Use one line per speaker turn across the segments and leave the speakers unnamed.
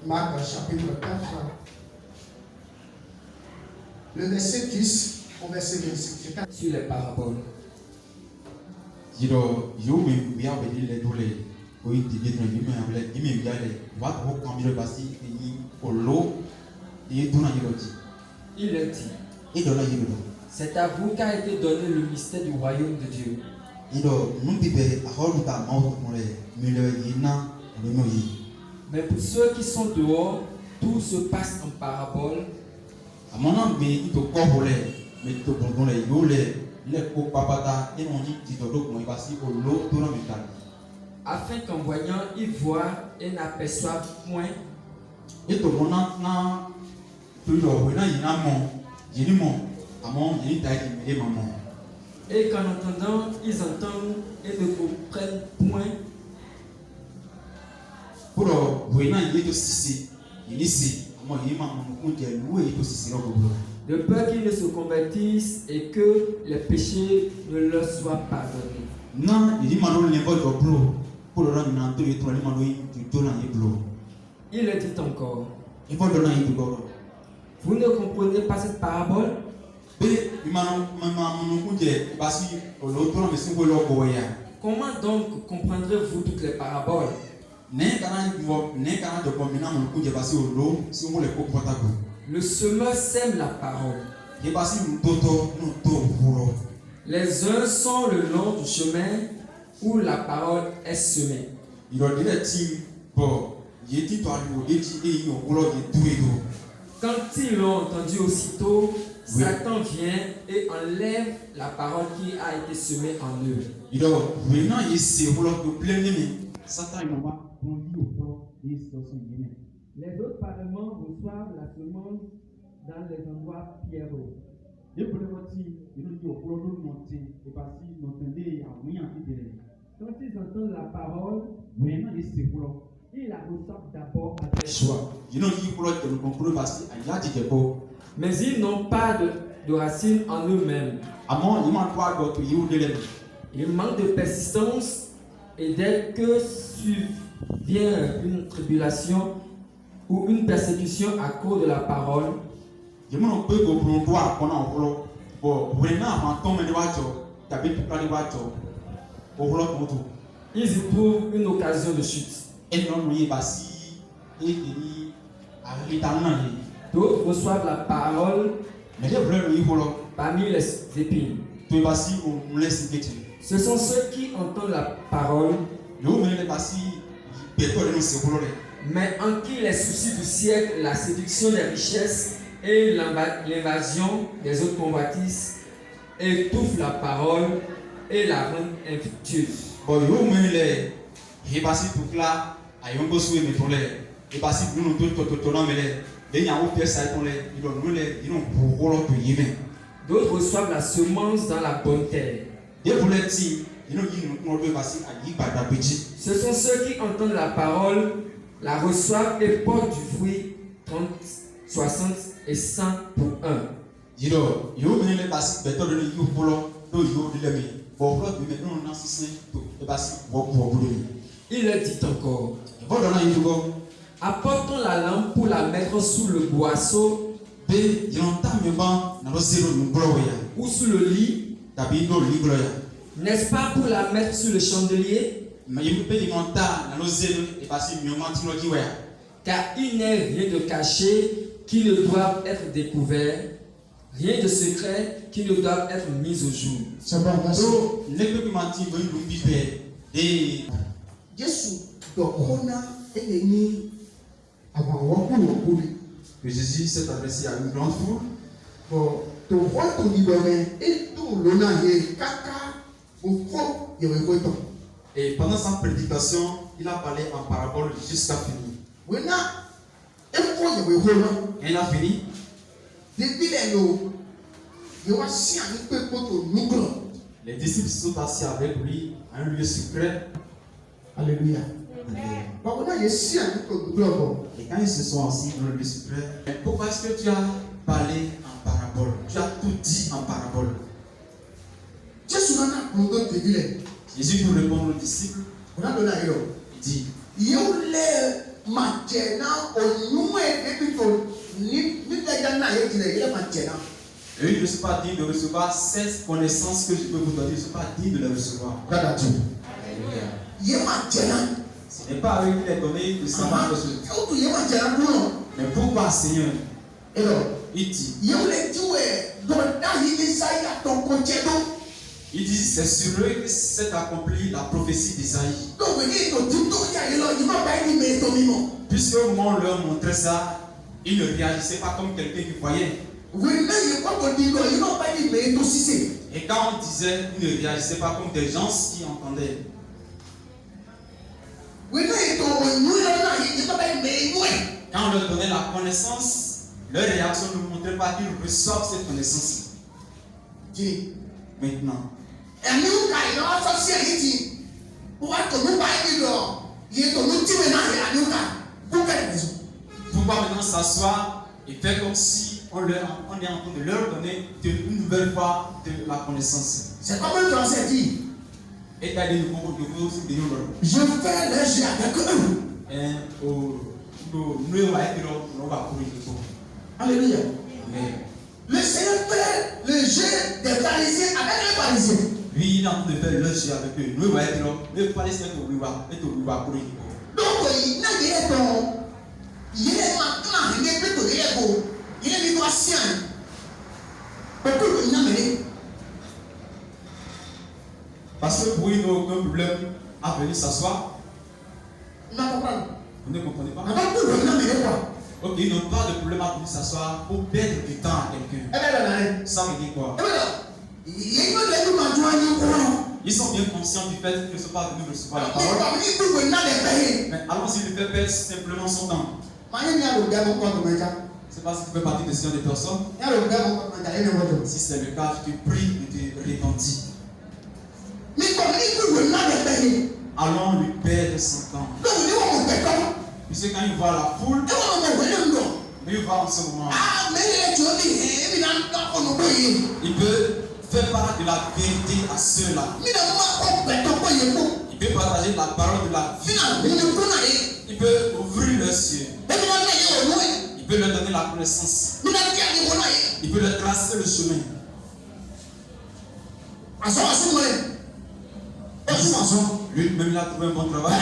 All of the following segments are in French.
Marc chapitre 4, le verset 10 au verset 26.
Sur les paraboles. Il le dit. C'est à vous qu'a été donné le mystère du royaume de Dieu. Mais pour ceux qui sont dehors, tout se passe en parabole. Afin qu'en voyant, ils voient et n'aperçoivent point. Et qu'en entendant, ils entendent et ne comprennent point. De peur qu'ils ne se convertissent et que les péchés ne leur soient pardonnés. Il le dit encore. Vous ne comprenez pas cette parabole? Comment donc comprendrez-vous toutes les paraboles? Le semeur sème la parole. Les uns sont le long du chemin où la parole est semée. Quand ils l'ont entendu aussitôt, Satan vient et enlève la parole qui a été semée en eux. Les autres parlements reçoivent la semence dans les endroits pierreux. Quand ils entendent la parole, ils la reçoivent d'abord avec joie. Mais ils n'ont pas de racines en eux-mêmes. Ils manquent de persistance et dès que survient une tribulation ou une persécution à cause de la parole, ils y trouvent une occasion de chute. D'autres reçoivent la parole parmi les épines. Ce sont ceux qui entendent la parole, mais en qui les soucis du siècle, la séduction des richesses et l'invasion des autres convoitises étouffent la parole et la rendent infructueuse. D'autres reçoivent la semence dans la bonne terre. Ce sont ceux qui entendent la parole, la reçoivent et portent du fruit 30, 60 et 100 pour un. Il le dit encore. Apportons la lampe pour la mettre sous le boisseau ou sous le lit. N'est-ce pas pour la mettre sur le chandelier? Car il n'est rien de caché qui ne doit être découvert, rien de secret qui ne doit être mis au jour.
C'est bon, merci.
Que Jésus s'est adressé à une grande foule. Et pendant sa prédication, il a parlé en parabole jusqu'à finir. Et il a fini. Les disciples sont assis avec lui à un lieu secret.
Alléluia.
Et quand ils se sont assis dans le lieu secret, pourquoi est-ce que tu as parlé en parabole? Tu as tout dit en parabole. Jésus pour répondre aux disciples, il dit Et je ne suis pas digne de recevoir cette connaissance que je peux vous donner. Je ne suis pas digne de la recevoir. Ce n'est pas à eux qu'il est donné de savoir quelque chose. Mais pourquoi, Seigneur? Il dit, c'est sur eux que s'est accomplie la prophétie d'Isaïe. Puisque au moment où on leur montrait ça, ils ne réagissaient pas comme quelqu'un qui voyait. Et quand on disait, ils ne réagissaient pas comme des gens qui entendaient. Quand on leur donnait la connaissance, leur réaction ne montrait pas qu'ils reçoivent cette connaissance. Maintenant, pourquoi maintenant s'asseoir et faire comme si on est en train de leur donner une nouvelle fois de la connaissance?
C'est comme un français dit.
Et t'as des nouveaux
je fais le jeu avec eux. Alléluia. Le Seigneur fait le jeu des Parisiens avec les Parisiens.
Oui, il est en train de faire le jeu avec eux. Les Parisiens sont donc, il est maintenant, il est plutôt il est migracien. Parce que pour eux, ils n'ont aucun problème à venir s'asseoir. Vous ne comprenez pas? Ok, ils n'ont pas de problème à venir s'asseoir pour perdre du temps à quelqu'un. Ça veut dire quoi? Ils sont bien conscients du fait qu'ils ne sont pas venus recevoir la parole. Mais allons-y, le fait perdre simplement son temps. C'est parce que tu fais partie de ce genre de personnes. Si c'est le cas, je te prie de te repentir. Allons lui perdre son temps. Puisque quand il voit la foule, il va en ce moment. Il peut faire part de la vérité à ceux-là. Il peut partager la parole de la vie. Il peut ouvrir leurs yeux. Il peut leur donner la connaissance. Il peut leur tracer le chemin. Lui-même, il a trouvé un bon travail.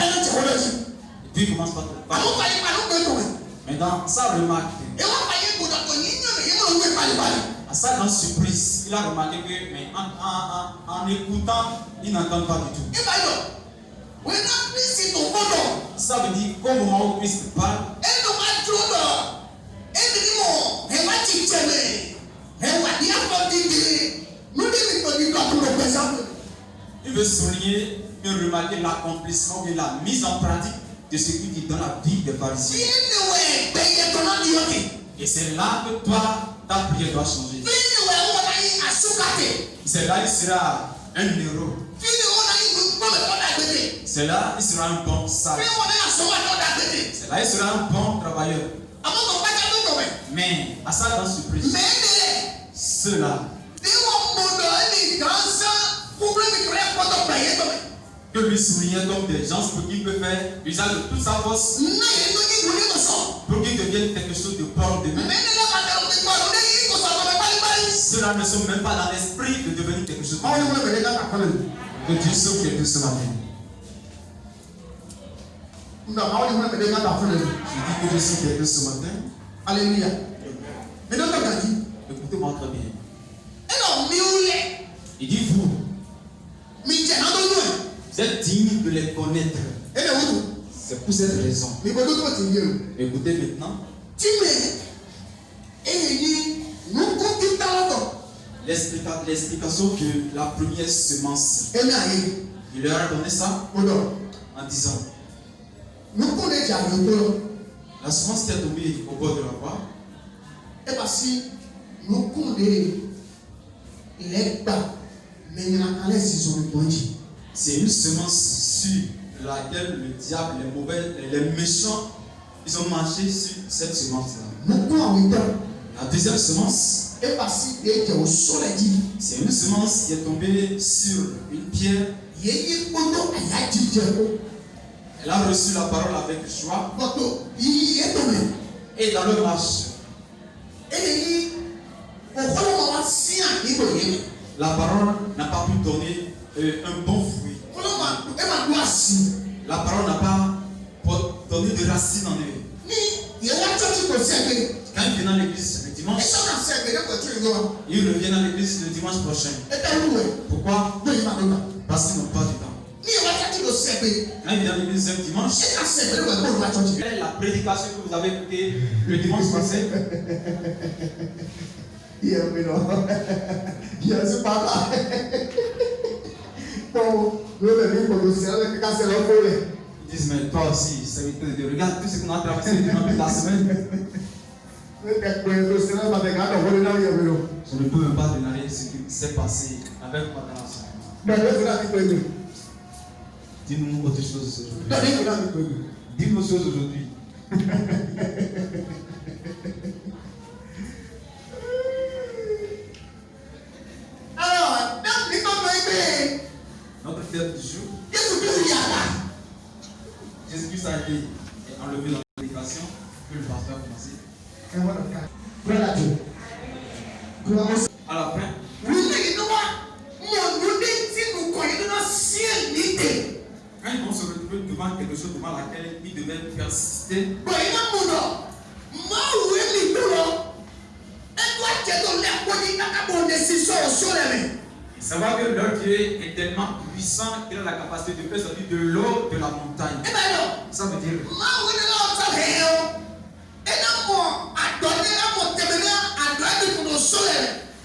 Et puis il commence par travailler. Maintenant, ça remarque. À sa grande surprise, il a remarqué que mais en écoutant, il n'entend pas du tout. Ça veut dire qu'au moment où Christ parle, il veut souligner et remarquer l'accomplissement et la mise en pratique de ce qu'il dit dans la vie des pharisiens. Et c'est là que toi, ta prière doit changer. C'est là qu'il sera un héros. C'est là qu'il sera un bon sage. C'est là qu'il sera un bon travailleur. Mais à sa grande surprise, ceux-là que lui soulignait comme des gens pour qu'il peut faire usage de toute sa force pour qu'il devienne quelque chose de propre de lui. Ceux-là ne sont même pas dans l'esprit de devenir quelque chose de propre. Que Dieu sauve les deux ce matin. Je dis que Dieu sauve les deux ce matin.
Alléluia.
Écoutez-moi très bien. Il dit vous êtes digne de les connaître. C'est pour cette raison. Écoutez maintenant. L'explication de la première semence. Il leur a donné ça en disant la semence qui est tombée au bord de la voie. C'est une semence sur laquelle le diable, les mauvais, les méchants, ils ont marché sur cette semence-là. La deuxième semence, c'est une semence qui est tombée sur une pierre. Elle a reçu la parole avec joie. Et dans leur marche, la parole n'a pas pu donner un bon fruit. La parole n'a pas donné de racines en eux. Quand ils viennent à l'église le dimanche, ils reviennent à l'église le dimanche prochain. Pourquoi? Parce qu'ils n'ont pas du temps. Quand ils viennent à l'église un dimanche, quelle est la prédication que vous avez écoutée le dimanche passé?
Ils
disent, mais toi aussi, serviteur de Dieu, regarde tout ce qu'on a traversé durant toute la semaine. Je ne peux même pas te narrer ce qui s'est passé avec moi dans la semaine. Dis-nous autre chose aujourd'hui. Dis-nous autre chose aujourd'hui.
Alors,
notre fête du jour, Jésus-Christ a été enlevé dans la prédication que le pasteur a commencé. À la fin, quand ils vont se retrouver devant quelque chose devant laquelle ils devaient persister, savoir que leur Dieu est tellement puissant qu'il a la capacité de faire sortir de l'eau de la montagne. Ça veut dire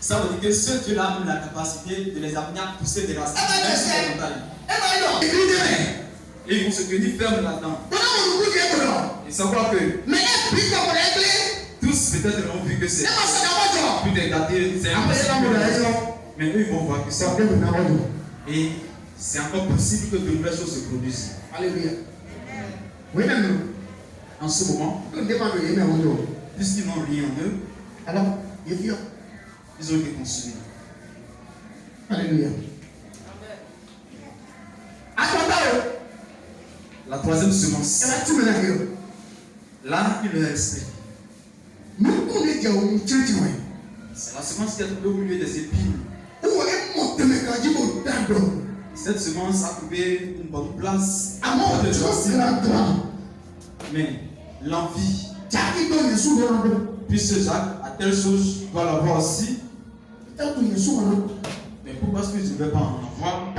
ça veut dire que ce Dieu-là a la capacité de les amener à pousser des racines même sur la montagne. Et ils vont se tenir fermes là-dedans. Et savoir que tous peut-être ont vu que c'est tout est gâté, c'est impossible. Mais eux ils vont voir que c'est et c'est encore possible que de nouvelles choses se produisent.
Alléluia.
En ce moment, puisqu'ils n'ont rien en eux,
alors,
ils ont été consumés.
Alléluia.
La troisième semence, là, il leur explique. C'est la semence qui est tombée au milieu des épines. Cette semence a trouvé une bonne place. Mais l'envie, puisque Jacques a telle chose, doit l'avoir aussi. Mais pourquoi est-ce que je ne vais pas en avoir?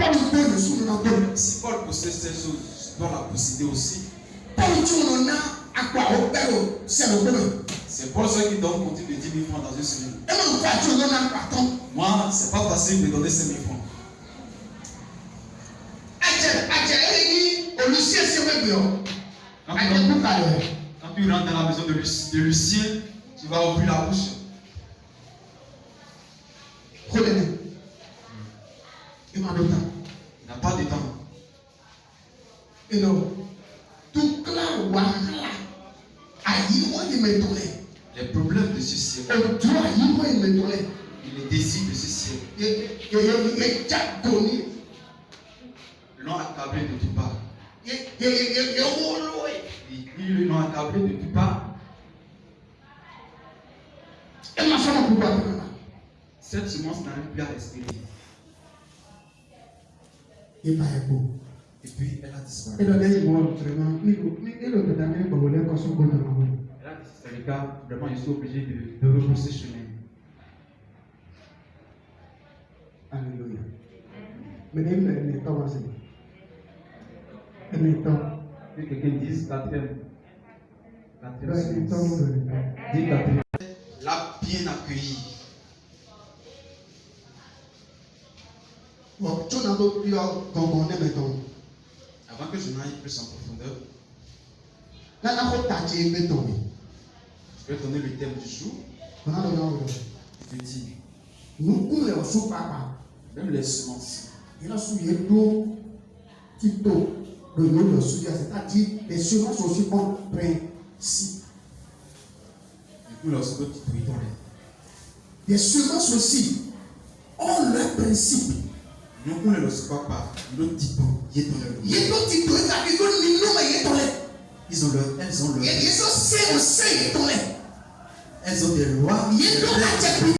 Si Paul possède cette chose, je dois la posséder aussi. C'est Paul seul qui donne compte de 10 000 francs dans une semaine. Moi, c'est pas facile de donner 5 000 francs. Quand tu rentres dans la maison de Lucien, tu vas ouvrir la bouche. Il n'a pas de temps. Les problèmes de ce siècle, les désirs de ce siècle l'ont accablé de tout part. Ils l'ont accablé de tout part. Cette semence n'arrive plus à respirer. Et puis elle a disparu. C'est le cas, vraiment, je suis obligé de repousser chemin.
Alléluia.
Que quelqu'un dise quatrième semence. Dis quatrième. L'a bien accueilli.
Bon,
Avant que je n'aille plus en profondeur, je vais donner le thème du jour. Je dis, même les semences,
c'est-à-dire les semences aussi ont principe.
du coup, lorsque tu trouves
Les semences aussi ont leur principe.
Nous ne le savons pas. Nous types, ils ont leur.
Ils ont dit que ça qui donne une nouvelle,
Elles ont leur.
ils ont c'est aussi,
Elles ont des lois.
ils ont